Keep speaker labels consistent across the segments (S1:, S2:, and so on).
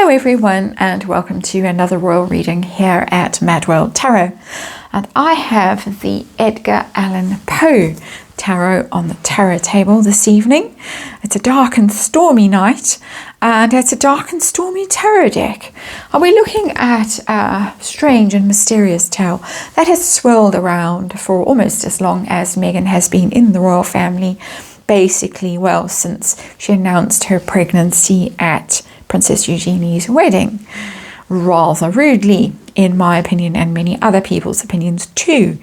S1: Hello everyone, and welcome to another royal reading here at MadWorldTarot. And I have the Edgar Allan Poe Tarot on the tarot table this evening. It's a dark and stormy night, and it's a dark and stormy tarot deck. And we're looking at a strange and mysterious tale that has swirled around for almost as long as Meghan has been in the royal family. Basically, well, since she announced her pregnancy at Princess Eugenie's wedding. Rather rudely, in my opinion, and many other people's opinions too.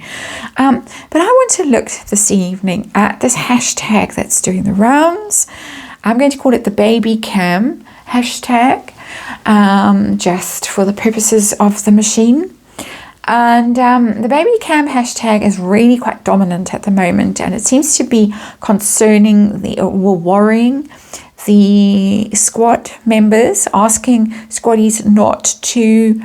S1: But I want to look this evening at this hashtag that's doing the rounds. I'm going to call it the baby cam hashtag, just for the purposes of the machine. And the baby cam hashtag is really quite dominant at the moment, and it seems to be concerning worrying the squad members, asking squaddies not to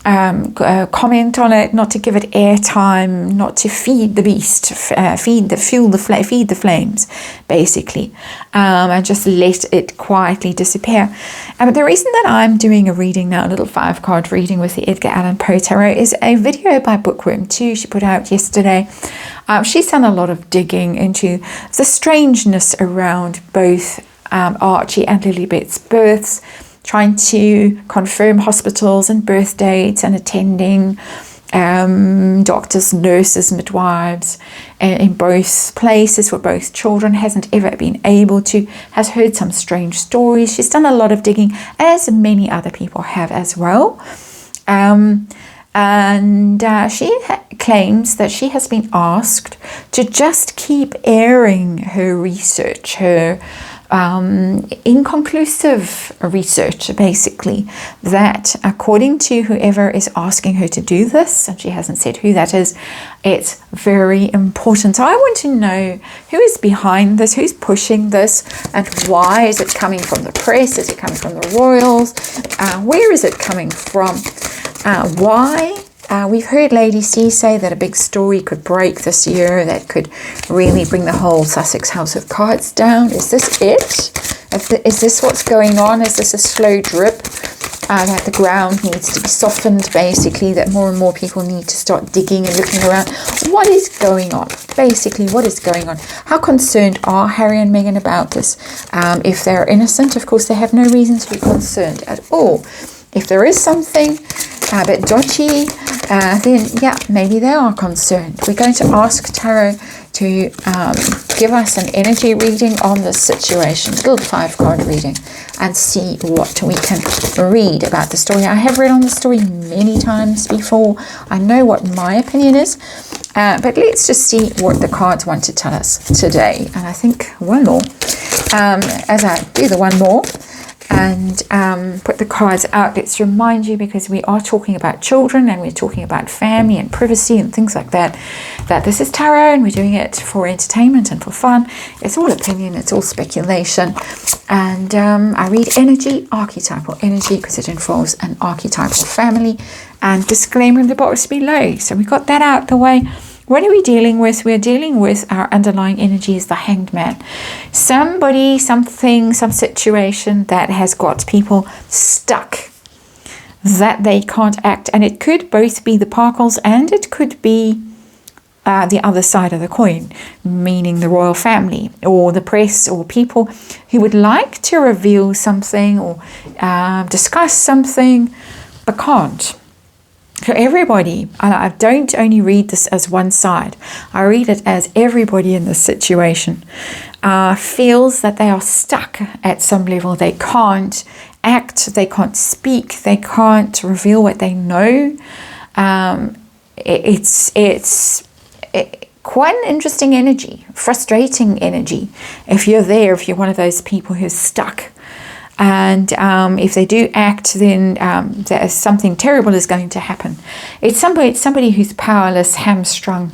S1: comment on it, not to give it airtime, not to feed the beast, feed the flames, basically, and just let it quietly disappear. But the reason that I'm doing a reading now, a little 5-card reading with the Edgar Allan Poe Tarot, is a video by Bookworm 2 she put out yesterday. She's done a lot of digging into the strangeness around both Archie and Lilibet's births, trying to confirm hospitals and birth dates and attending doctors, nurses, midwives in both places for both children. Hasn't ever been able to, has heard some strange stories. She's done a lot of digging, as many other people have as well. She claims that she has been asked to just keep airing her research, her inconclusive research, basically, that according to whoever is asking her to do this, and she hasn't said who that is, it's very important. So I want to know who is behind this, who's pushing this, and why is it coming from the press? Is it coming from the royals? Where is it coming from? Why? We've heard Lady C say that a big story could break this year that could really bring the whole Sussex House of Cards down. Is this it? Is this what's going on? Is this a slow drip that the ground needs to be softened, basically, that more and more people need to start digging and looking around? What is going on? Basically, what is going on? How concerned are Harry and Meghan about this? If they're innocent, of course, they have no reason to be concerned at all. If there is something a bit dodgy, then yeah, maybe they are concerned. We're going to ask Tarot to give us an energy reading on this situation, a little 5-card reading, and see what we can read about the story. I have read on the story many times before. I know what my opinion is, but let's just see what the cards want to tell us today. And I think one more, as I do the one more, and put the cards out. Let's remind you, because we are talking about children and we're talking about family and privacy and things like that, that this is tarot and we're doing it for entertainment and for fun. It's all opinion, it's all speculation. And I read energy, archetypal energy, because it involves an archetypal family, and disclaimer in the box below. So we got that out the way. What are we dealing with? We're dealing with our underlying energy is the Hanged Man. Somebody, something, some situation that has got people stuck, that they can't act. And it could both be the Parkles and it could be the other side of the coin, meaning the royal family or the press or people who would like to reveal something or discuss something but can't. So everybody, and I don't only read this as one side, I read it as everybody in this situation feels that they are stuck at some level. They can't act, they can't speak, they can't reveal what they know. It's quite an interesting energy, frustrating energy. If you're there, if you're one of those people who's stuck, and if they do act, then there's something terrible is going to happen. It's somebody who's powerless, hamstrung,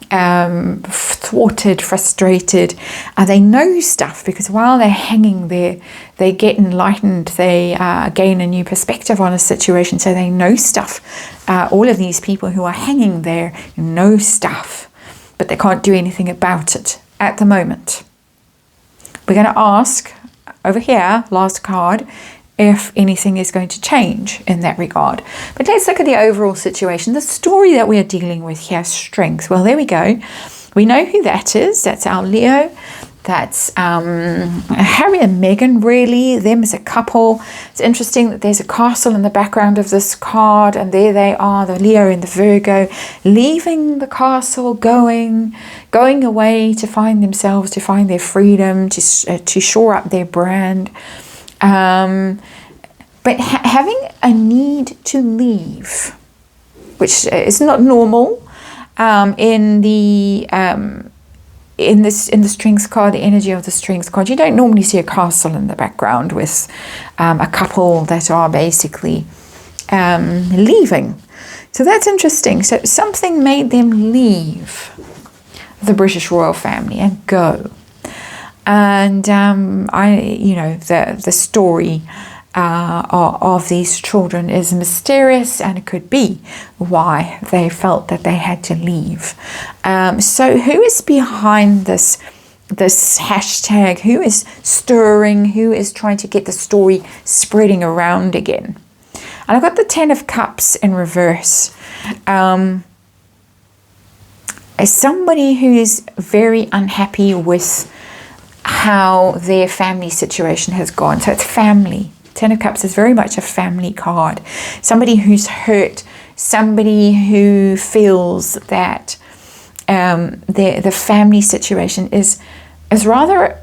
S1: thwarted, frustrated. They know stuff, because while they're hanging there, they get enlightened. They gain a new perspective on a situation, so they know stuff. All of these people who are hanging there know stuff, but they can't do anything about it at the moment. We're going to ask over here, last card, if anything is going to change in that regard. But let's look at the overall situation. The story that we are dealing with here, strength. Well, there we go. We know who that is. That's our Leo. That's Harry and Meghan, really, them as a couple. It's interesting that there's a castle in the background of this card, and there they are, the Leo and the Virgo, leaving the castle, going away to find themselves, to find their freedom, to shore up their brand. But having a need to leave, which is not normal in the strengths card, the energy of the strengths card. You don't normally see a castle in the background with a couple that are basically leaving. So that's interesting. So something made them leave the British royal family and go. And the story of these children is mysterious, and it could be why they felt that they had to leave. So who is behind this hashtag? Who is stirring? Who is trying to get the story spreading around again? And I've got the 10 of Cups in reverse. As somebody who is very unhappy with how their family situation has gone. So it's family. 10 of Cups is very much a family card. Somebody who's hurt, somebody who feels that the family situation is rather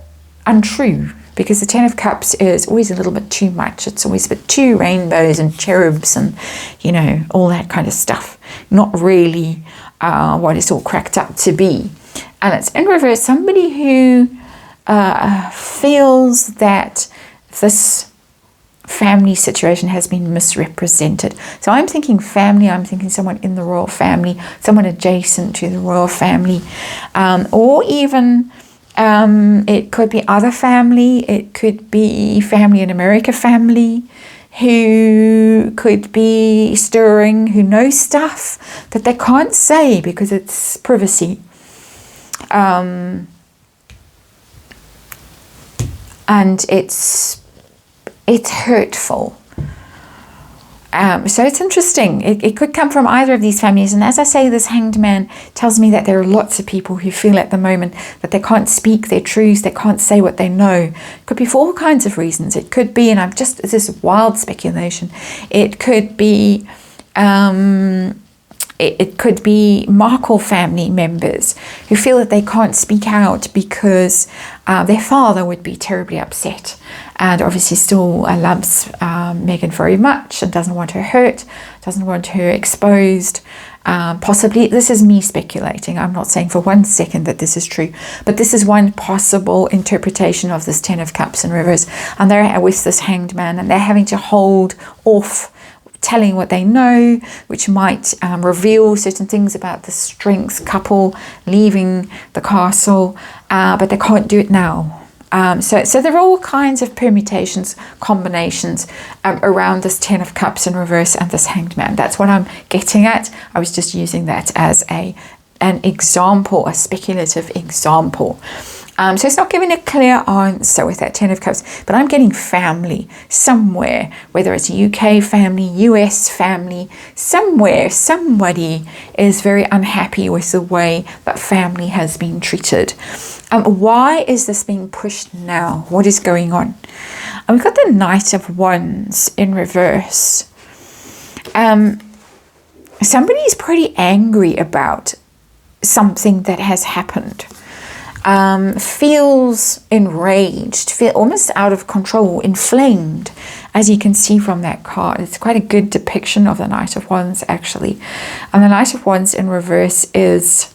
S1: untrue, because the 10 of Cups is always a little bit too much. It's always a bit too rainbows and cherubs and, all that kind of stuff. Not really what it's all cracked up to be. And it's in reverse, somebody who feels that this family situation has been misrepresented. So I'm thinking family, I'm thinking someone in the royal family, someone adjacent to the royal family, or even it could be other family, it could be family in America family, who could be stirring, who knows stuff that they can't say because it's privacy. And it's hurtful. So it's interesting. It could come from either of these families. And as I say, this Hanged Man tells me that there are lots of people who feel at the moment that they can't speak their truths, they can't say what they know. It could be for all kinds of reasons. It could be, and this is wild speculation, it could be it could be Markle family members who feel that they can't speak out because their father would be terribly upset, and obviously still loves Meghan very much and doesn't want her hurt, doesn't want her exposed. Possibly, this is me speculating. I'm not saying for 1 second that this is true, but this is one possible interpretation of this 10 of Cups in reverse. And they're with this Hanged Man, and they're having to hold off telling what they know, which might reveal certain things about the strengths couple leaving the castle, but they can't do it now. So there are all kinds of permutations, combinations around this 10 of Cups in reverse and this Hanged Man. That's what I'm getting at. I was just using that as an example, a speculative example. So it's not giving a clear answer with that 10 of Cups, but I'm getting family somewhere, whether it's a UK family, US family, somewhere, somebody is very unhappy with the way that family has been treated. Why is this being pushed now? What is going on? And we've got the Knight of Wands in reverse. Somebody's pretty angry about something that has happened. Feels enraged, feel almost out of control, inflamed, as you can see from that card. It's quite a good depiction of the Knight of Wands, actually. And the Knight of Wands in reverse is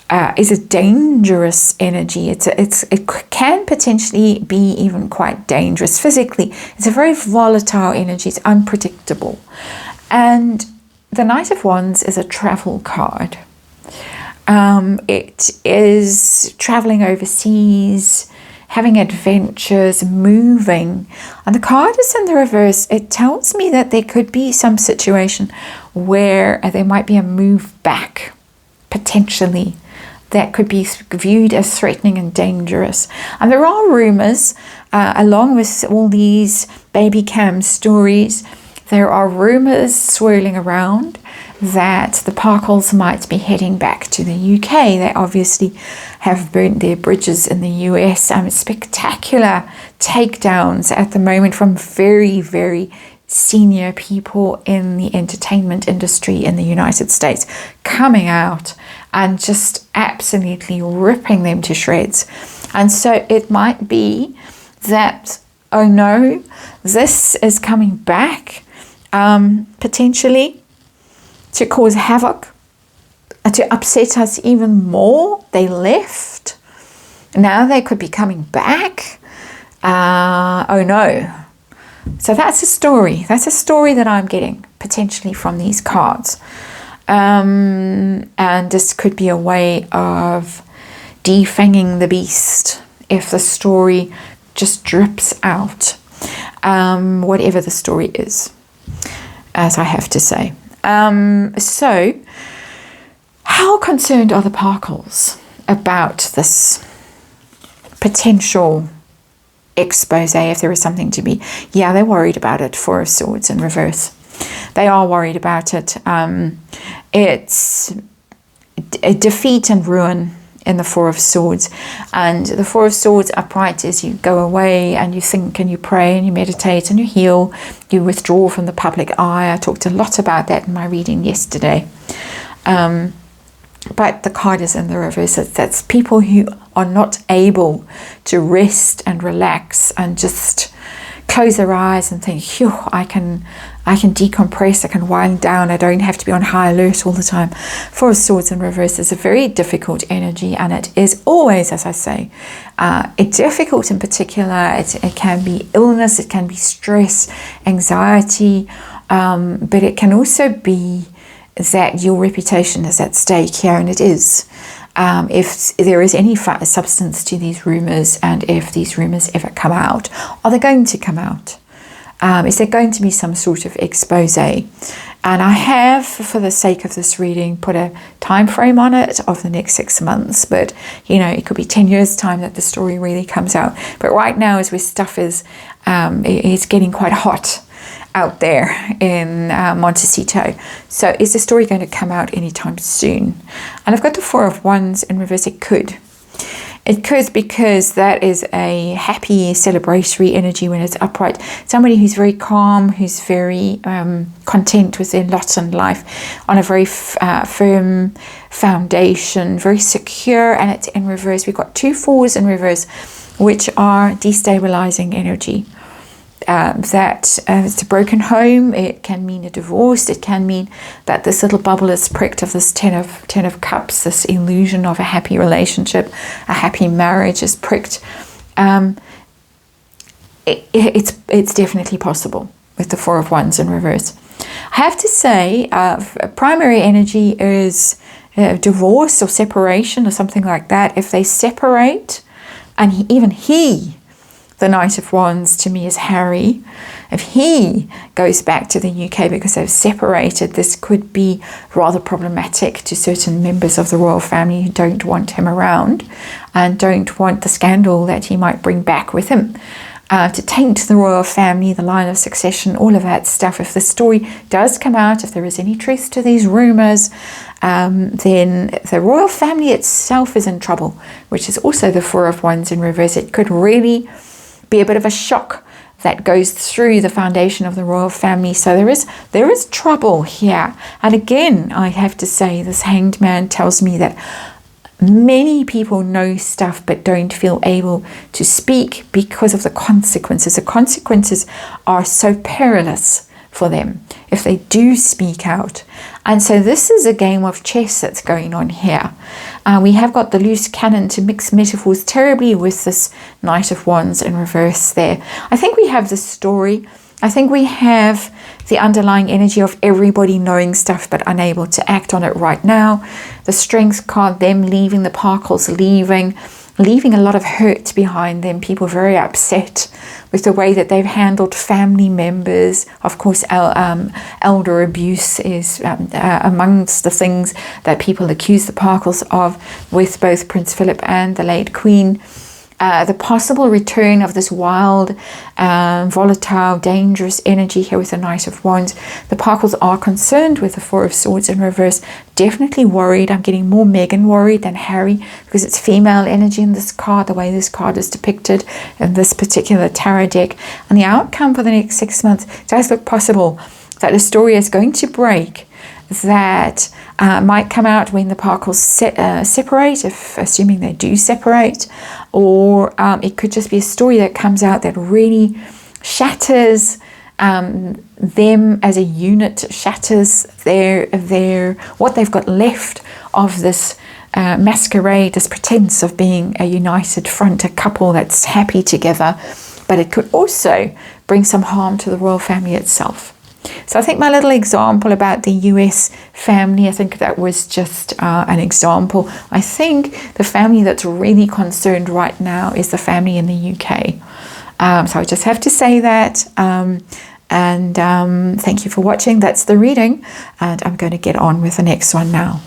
S1: a dangerous energy. It can potentially be even quite dangerous physically. It's a very volatile energy. It's unpredictable. And the Knight of Wands is a travel card. It is traveling overseas, having adventures, moving. And the card is in the reverse. It tells me that there could be some situation where there might be a move back, potentially, that could be viewed as threatening and dangerous. And there are rumors, along with all these baby cam stories, there are rumors swirling around that the Parkles might be heading back to the UK. They obviously have burnt their bridges in the US. Spectacular takedowns at the moment from very, very senior people in the entertainment industry in the United States, coming out and just absolutely ripping them to shreds. And so it might be that, oh no, this is coming back, potentially to cause havoc, to upset us even more. They left, now they could be coming back. Oh no. So that's a story that I'm getting potentially from these cards, and this could be a way of defanging the beast if the story just drips out, whatever the story is, as I have to say. So how concerned are the Parkles about this potential expose, if there is something to be? Yeah, they're worried about it. Four of Swords in reverse. They are worried about it. It's a defeat and ruin in the Four of Swords. And the Four of Swords upright is you go away and you think and you pray and you meditate and you heal. You withdraw from the public eye. I talked a lot about that in my reading yesterday. But the card is in the reverse. That's people who are not able to rest and relax and just close their eyes and think, phew, I can decompress, I can wind down, I don't have to be on high alert all the time. Four of Swords in reverse is a very difficult energy, and it is always, as I say, difficult in particular. It can be illness, it can be stress, anxiety, but it can also be that your reputation is at stake here, and it is. If there is any substance to these rumors, and if these rumors ever come out, are they going to come out? Is there going to be some sort of expose? And I have, for the sake of this reading, put a time frame on it of the next 6 months, but it could be 10 years time that the story really comes out. But right now, as where stuff is, it's getting quite hot out there in Montecito. So is the story going to come out anytime soon? And I've got the Four of Wands in reverse. It could, because that is a happy celebratory energy when it's upright. Somebody who's very calm, who's very content with their lot in life, on a very firm foundation, very secure, and it's in reverse. We've got two fours in reverse, which are destabilizing energy. It's a broken home. It can mean a divorce. It can mean that this little bubble is pricked of this ten of cups, this illusion of a happy relationship, a happy marriage is pricked. It's definitely possible with the Four of Wands in reverse. I have to say, primary energy is divorce or separation or something like that. If they separate, and the Knight of Wands to me is Harry. If he goes back to the UK because they've separated, this could be rather problematic to certain members of the royal family who don't want him around and don't want the scandal that he might bring back with him to taint the royal family, the line of succession, all of that stuff. If the story does come out, if there is any truth to these rumors, then the royal family itself is in trouble, which is also the Four of Wands in reverse. It could really be a bit of a shock that goes through the foundation of the royal family. So there is trouble here. And again, I have to say, this Hanged Man tells me that many people know stuff but don't feel able to speak because of the consequences. The consequences are so perilous for them if they do speak out. And so this is a game of chess that's going on here. We have got the loose cannon to mix metaphors terribly with this Knight of Wands in reverse there. I think we have the story. I think we have the underlying energy of everybody knowing stuff but unable to act on it right now. The Strength card, them leaving, the Parkles leaving. leaving a lot of hurt behind them. People very upset with the way that they've handled family members. Of course, elder abuse is amongst the things that people accuse the Parkles of with both Prince Philip and the late Queen. The possible return of this wild, volatile, dangerous energy here with the Knight of Wands. The Parkles are concerned with the Four of Swords in reverse. Definitely worried. I'm getting more Meghan worried than Harry, because it's female energy in this card, the way this card is depicted in this particular tarot deck. And the outcome for the next 6 months does look possible that the story is going to break that might come out when the Parkles separate, if assuming they do separate, or it could just be a story that comes out that really shatters them as a unit, shatters their what they've got left of this masquerade, this pretense of being a united front, a couple that's happy together. But it could also bring some harm to the royal family itself. So I think my little example about the US family, I think that was just an example. I think the family that's really concerned right now is the family in the UK. So I just have to say that. Thank you for watching. That's the reading. And I'm going to get on with the next one now.